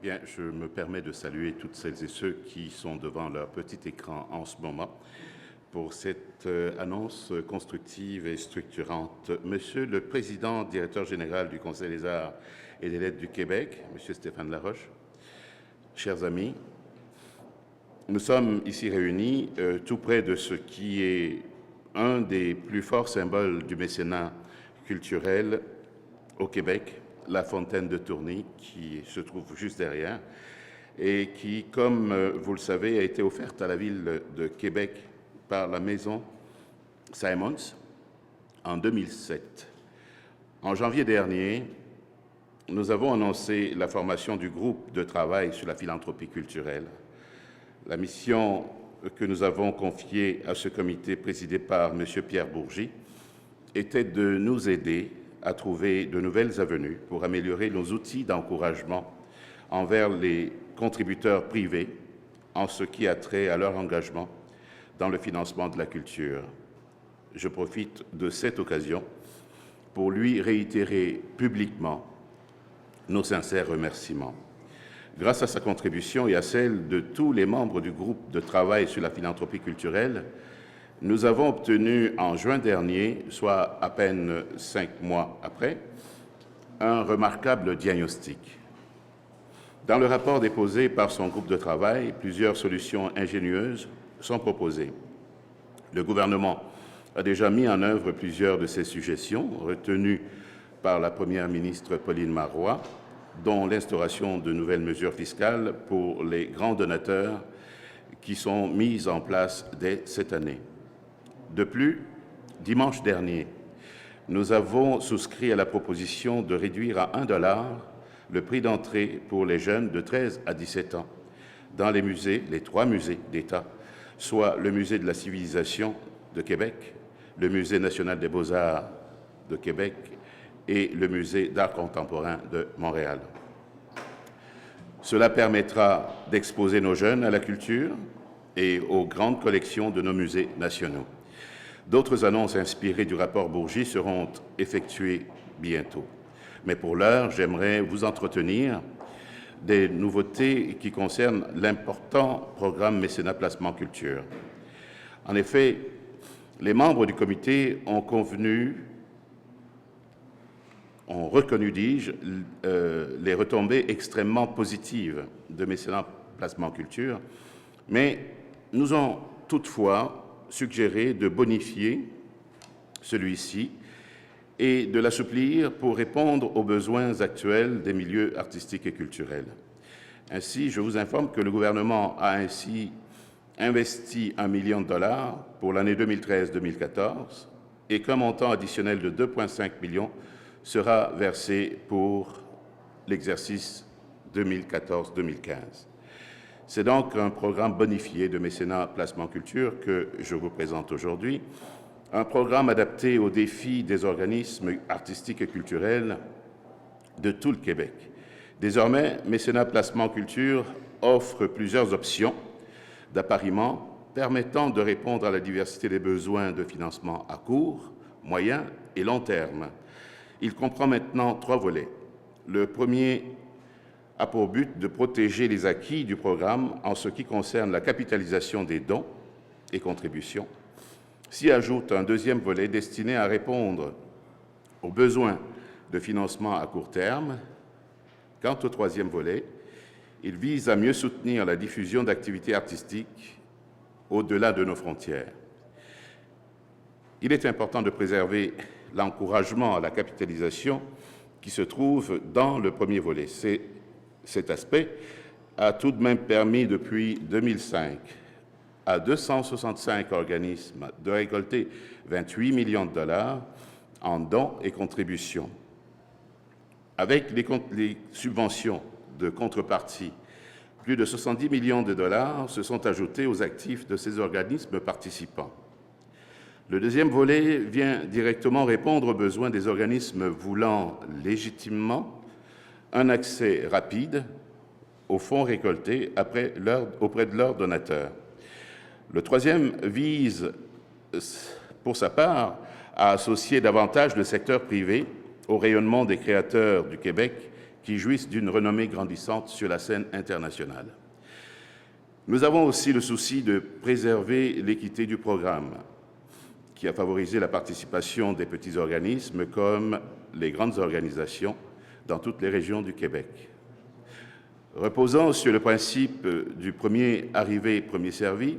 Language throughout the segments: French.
Bien, je me permets de saluer toutes celles et ceux qui sont devant leur petit écran en ce moment pour cette annonce constructive et structurante. Monsieur le Président, Directeur général du Conseil des arts et des lettres du Québec, Monsieur Stéphane Laroche, chers amis, nous sommes ici réunis tout près de ce qui est un des plus forts symboles du mécénat culturel au Québec, la fontaine de Tourny, qui se trouve juste derrière, et qui, comme vous le savez, a été offerte à la ville de Québec par la maison Simons en 2007. En janvier dernier, nous avons annoncé la formation du groupe de travail sur la philanthropie culturelle. La mission que nous avons confiée à ce comité présidé par M. Pierre Bourgi était de nous aider à trouver de nouvelles avenues pour améliorer nos outils d'encouragement envers les contributeurs privés en ce qui a trait à leur engagement dans le financement de la culture. Je profite de cette occasion pour lui réitérer publiquement nos sincères remerciements. Grâce à sa contribution et à celle de tous les membres du groupe de travail sur la philanthropie culturelle, nous avons obtenu en juin dernier, soit à peine 5 mois après, un remarquable diagnostic. Dans le rapport déposé par son groupe de travail, plusieurs solutions ingénieuses sont proposées. Le gouvernement a déjà mis en œuvre plusieurs de ces suggestions retenues par la première ministre Pauline Marois, dont l'instauration de nouvelles mesures fiscales pour les grands donateurs qui sont mises en place dès cette année. De plus, dimanche dernier, nous avons souscrit à la proposition de réduire à 1 $ le prix d'entrée pour les jeunes de 13 à 17 ans dans les musées, les 3 musées d'État, soit le Musée de la Civilisation de Québec, le Musée national des beaux-arts de Québec et le Musée d'art contemporain de Montréal. Cela permettra d'exposer nos jeunes à la culture et aux grandes collections de nos musées nationaux. D'autres annonces inspirées du rapport Bourgi seront effectuées bientôt. Mais pour l'heure, j'aimerais vous entretenir des nouveautés qui concernent l'important programme Mécénat Placement Culture. En effet, les membres du comité ont reconnu, dis-je, les retombées extrêmement positives de Mécénat Placement Culture, mais nous ont toutefois suggéré de bonifier celui-ci et de l'assouplir pour répondre aux besoins actuels des milieux artistiques et culturels. Ainsi, je vous informe que le gouvernement a ainsi investi $1 million pour l'année 2013-2014 et qu'un montant additionnel de 2,5 millions sera versé pour l'exercice 2014-2015. C'est donc un programme bonifié de mécénat placement culture que je vous présente aujourd'hui, un programme adapté aux défis des organismes artistiques et culturels de tout le Québec. Désormais, Mécénat Placement Culture offre plusieurs options d'appariement permettant de répondre à la diversité des besoins de financement à court, moyen et long terme. Il comprend maintenant 3 volets. Le premier a pour but de protéger les acquis du programme en ce qui concerne la capitalisation des dons et contributions. S'y ajoute un deuxième volet destiné à répondre aux besoins de financement à court terme. Quant au troisième volet, il vise à mieux soutenir la diffusion d'activités artistiques au-delà de nos frontières. Il est important de préserver l'encouragement à la capitalisation qui se trouve dans le premier volet. Cet aspect a tout de même permis depuis 2005 à 265 organismes de récolter 28 millions de dollars en dons et contributions. Avec les subventions de contrepartie, plus de 70 millions de dollars se sont ajoutés aux actifs de ces organismes participants. Le deuxième volet vient directement répondre aux besoins des organismes voulant légitimement un accès rapide aux fonds récoltés auprès de leurs donateurs. Le troisième vise, pour sa part, à associer davantage le secteur privé au rayonnement des créateurs du Québec qui jouissent d'une renommée grandissante sur la scène internationale. Nous avons aussi le souci de préserver l'équité du programme, qui a favorisé la participation des petits organismes comme les grandes organisations dans toutes les régions du Québec. Reposant sur le principe du premier arrivé, premier servi,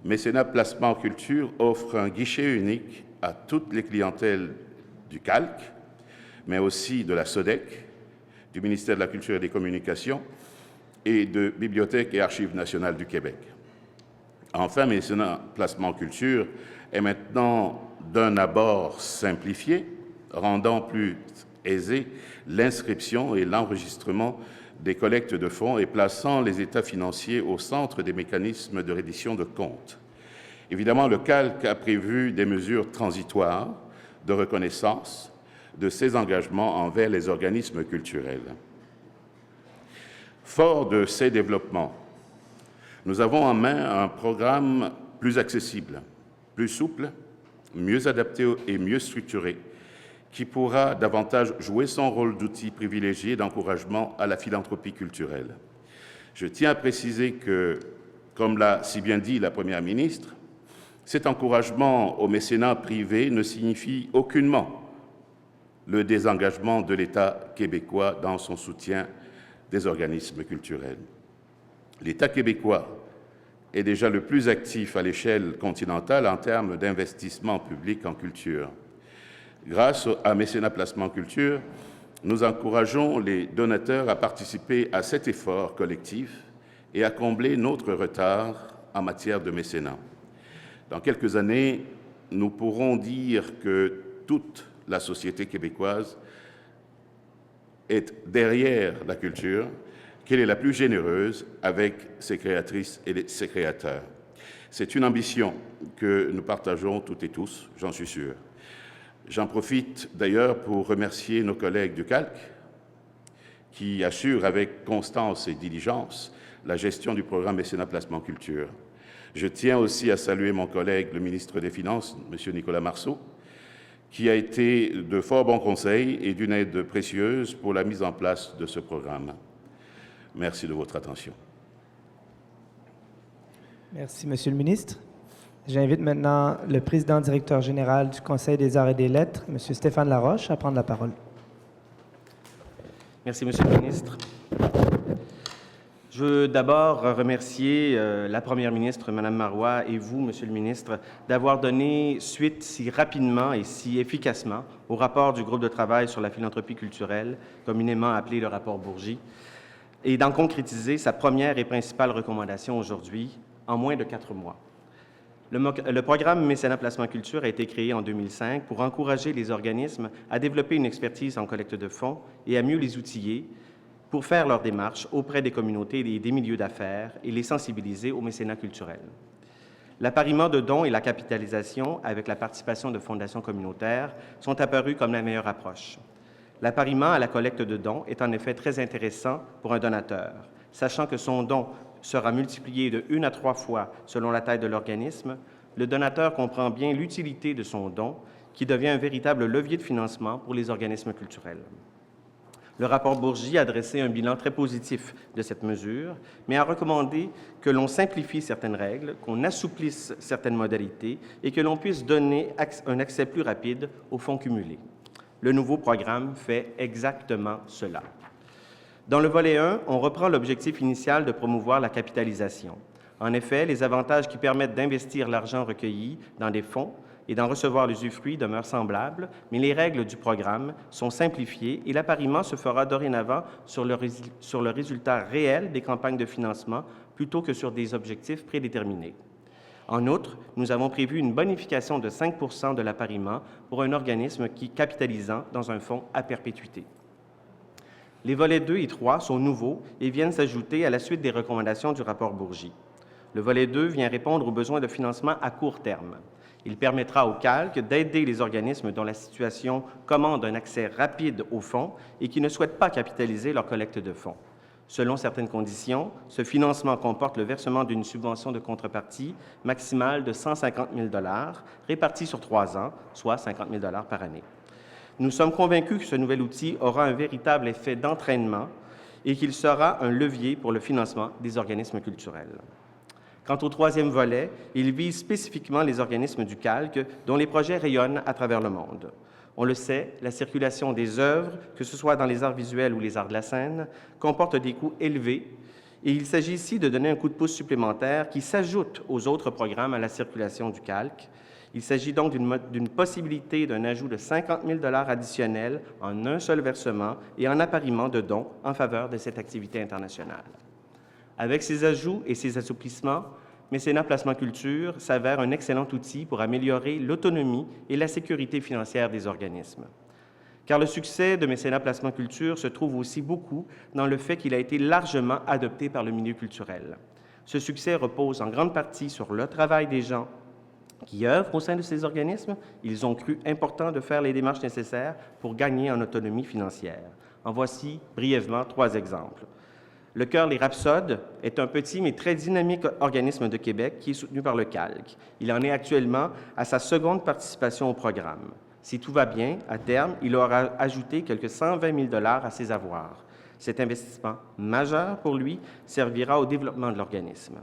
Mécénat Placement Culture offre un guichet unique à toutes les clientèles du CALC, mais aussi de la SODEC, du ministère de la Culture et des Communications et de Bibliothèque et Archives nationales du Québec. Enfin, Mécénat Placement Culture est maintenant d'un abord simplifié, rendant plus aisé l'inscription et l'enregistrement des collectes de fonds et plaçant les états financiers au centre des mécanismes de reddition de comptes. Évidemment, le CALC a prévu des mesures transitoires de reconnaissance de ses engagements envers les organismes culturels. Fort de ces développements, nous avons en main un programme plus accessible, plus souple, mieux adapté et mieux structuré, qui pourra davantage jouer son rôle d'outil privilégié d'encouragement à la philanthropie culturelle. Je tiens à préciser que, comme l'a si bien dit la Première ministre, cet encouragement au mécénat privé ne signifie aucunement le désengagement de l'État québécois dans son soutien des organismes culturels. L'État québécois est déjà le plus actif à l'échelle continentale en termes d'investissement public en culture. Grâce à Mécénat Placement Culture, nous encourageons les donateurs à participer à cet effort collectif et à combler notre retard en matière de mécénat. Dans quelques années, nous pourrons dire que toute la société québécoise est derrière la culture, qu'elle est la plus généreuse avec ses créatrices et ses créateurs. C'est une ambition que nous partageons toutes et tous, j'en suis sûr. J'en profite d'ailleurs pour remercier nos collègues du CALC qui assurent avec constance et diligence la gestion du programme Mécénat Placement Culture. Je tiens aussi à saluer mon collègue, le ministre des Finances, M. Nicolas Marceau, qui a été de fort bons conseils et d'une aide précieuse pour la mise en place de ce programme. Merci de votre attention. Merci, Monsieur le ministre. J'invite maintenant le président directeur général du Conseil des arts et des lettres, M. Stéphane Laroche, à prendre la parole. Merci, Monsieur le ministre. Je veux d'abord remercier la Première ministre, Mme Marois, et vous, Monsieur le ministre, d'avoir donné suite si rapidement et si efficacement au rapport du groupe de travail sur la philanthropie culturelle, communément appelé le rapport Bourgie, et d'en concrétiser sa première et principale recommandation aujourd'hui, en moins de 4 mois. Le programme Mécénat Placement Culture a été créé en 2005 pour encourager les organismes à développer une expertise en collecte de fonds et à mieux les outiller pour faire leur démarche auprès des communautés et des milieux d'affaires et les sensibiliser au mécénat culturel. L'appariement de dons et la capitalisation avec la participation de fondations communautaires sont apparus comme la meilleure approche. L'appariement à la collecte de dons est en effet très intéressant pour un donateur, sachant que son don sera multiplié de 1 à 3 fois selon la taille de l'organisme. Le donateur comprend bien l'utilité de son don, qui devient un véritable levier de financement pour les organismes culturels. Le rapport Bourgie a dressé un bilan très positif de cette mesure, mais a recommandé que l'on simplifie certaines règles, qu'on assouplisse certaines modalités et que l'on puisse donner un accès plus rapide aux fonds cumulés. Le nouveau programme fait exactement cela. Dans le volet 1, on reprend l'objectif initial de promouvoir la capitalisation. En effet, les avantages qui permettent d'investir l'argent recueilli dans des fonds et d'en recevoir l'usufruit demeurent semblables, mais les règles du programme sont simplifiées et l'appariement se fera dorénavant sur le résultat réel des campagnes de financement plutôt que sur des objectifs prédéterminés. En outre, nous avons prévu une bonification de 5 % de l'appariement pour un organisme qui capitalisant dans un fonds à perpétuité. Les volets 2 et 3 sont nouveaux et viennent s'ajouter à la suite des recommandations du rapport Bourgie. Le volet 2 vient répondre aux besoins de financement à court terme. Il permettra au CALC d'aider les organismes dont la situation commande un accès rapide aux fonds et qui ne souhaitent pas capitaliser leur collecte de fonds. Selon certaines conditions, ce financement comporte le versement d'une subvention de contrepartie maximale de 150 000 $ répartie sur 3 ans, soit 50 000 $ par année. Nous sommes convaincus que ce nouvel outil aura un véritable effet d'entraînement et qu'il sera un levier pour le financement des organismes culturels. Quant au troisième volet, il vise spécifiquement les organismes du calque dont les projets rayonnent à travers le monde. On le sait, la circulation des œuvres, que ce soit dans les arts visuels ou les arts de la scène, comporte des coûts élevés et il s'agit ici de donner un coup de pouce supplémentaire qui s'ajoute aux autres programmes à la circulation du calque. Il s'agit donc d'une possibilité d'un ajout de 50 000 $ additionnels en un seul versement et en appariement de dons en faveur de cette activité internationale. Avec ces ajouts et ces assouplissements, Mécénat Placement Culture s'avère un excellent outil pour améliorer l'autonomie et la sécurité financière des organismes. Car le succès de Mécénat Placement Culture se trouve aussi beaucoup dans le fait qu'il a été largement adopté par le milieu culturel. Ce succès repose en grande partie sur le travail des gens qui œuvrent au sein de ces organismes. Ils ont cru important de faire les démarches nécessaires pour gagner en autonomie financière. En voici brièvement 3 exemples. Le Chœur Les Rhapsodes est un petit mais très dynamique organisme de Québec qui est soutenu par le calque. Il en est actuellement à sa seconde participation au programme. Si tout va bien, à terme, il aura ajouté quelques 120 000 $ à ses avoirs. Cet investissement majeur pour lui servira au développement de l'organisme.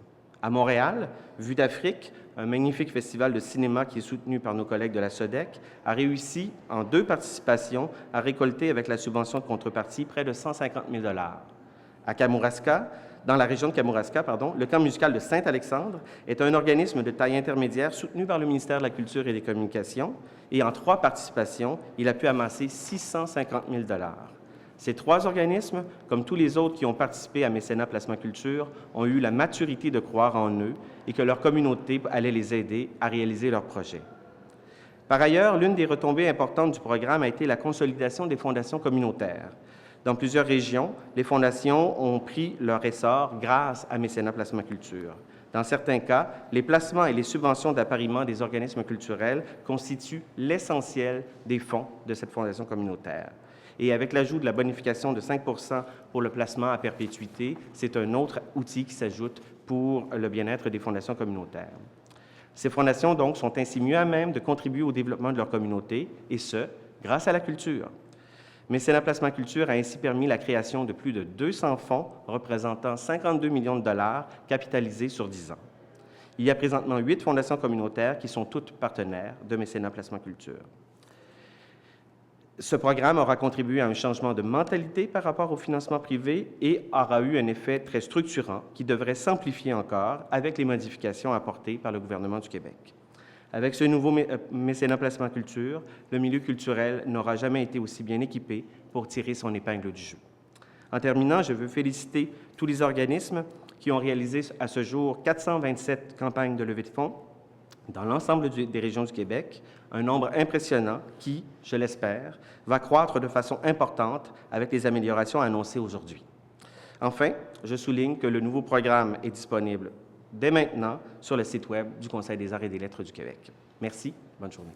À Montréal, Vue d'Afrique, un magnifique festival de cinéma qui est soutenu par nos collègues de la SODEC, a réussi, en 2 participations, à récolter avec la subvention de contrepartie près de 150 000 $. À Kamouraska, dans la région de Kamouraska, le Camp musical de Saint-Alexandre est un organisme de taille intermédiaire soutenu par le ministère de la Culture et des Communications et en 3 participations, il a pu amasser 650 000 $. Ces 3 organismes, comme tous les autres qui ont participé à Mécénat Placement Culture, ont eu la maturité de croire en eux et que leur communauté allait les aider à réaliser leurs projets. Par ailleurs, l'une des retombées importantes du programme a été la consolidation des fondations communautaires. Dans plusieurs régions, les fondations ont pris leur essor grâce à Mécénat Placement Culture. Dans certains cas, les placements et les subventions d'appariement des organismes culturels constituent l'essentiel des fonds de cette fondation communautaire. Et avec l'ajout de la bonification de 5 % pour le placement à perpétuité, c'est un autre outil qui s'ajoute pour le bien-être des fondations communautaires. Ces fondations, donc, sont ainsi mieux à même de contribuer au développement de leur communauté, et ce, grâce à la culture. Mécénat Placement Culture a ainsi permis la création de plus de 200 fonds représentant 52 millions de $ capitalisés sur 10 ans. Il y a présentement 8 fondations communautaires qui sont toutes partenaires de Mécénat Placement Culture. Ce programme aura contribué à un changement de mentalité par rapport au financement privé et aura eu un effet très structurant qui devrait s'amplifier encore avec les modifications apportées par le gouvernement du Québec. Avec ce nouveau Mécénat Placement Culture, le milieu culturel n'aura jamais été aussi bien équipé pour tirer son épingle du jeu. En terminant, je veux féliciter tous les organismes qui ont réalisé à ce jour 427 campagnes de levée de fonds dans l'ensemble des régions du Québec, un nombre impressionnant qui, je l'espère, va croître de façon importante avec les améliorations annoncées aujourd'hui. Enfin, je souligne que le nouveau programme est disponible dès maintenant sur le site Web du Conseil des arts et des lettres du Québec. Merci. Bonne journée.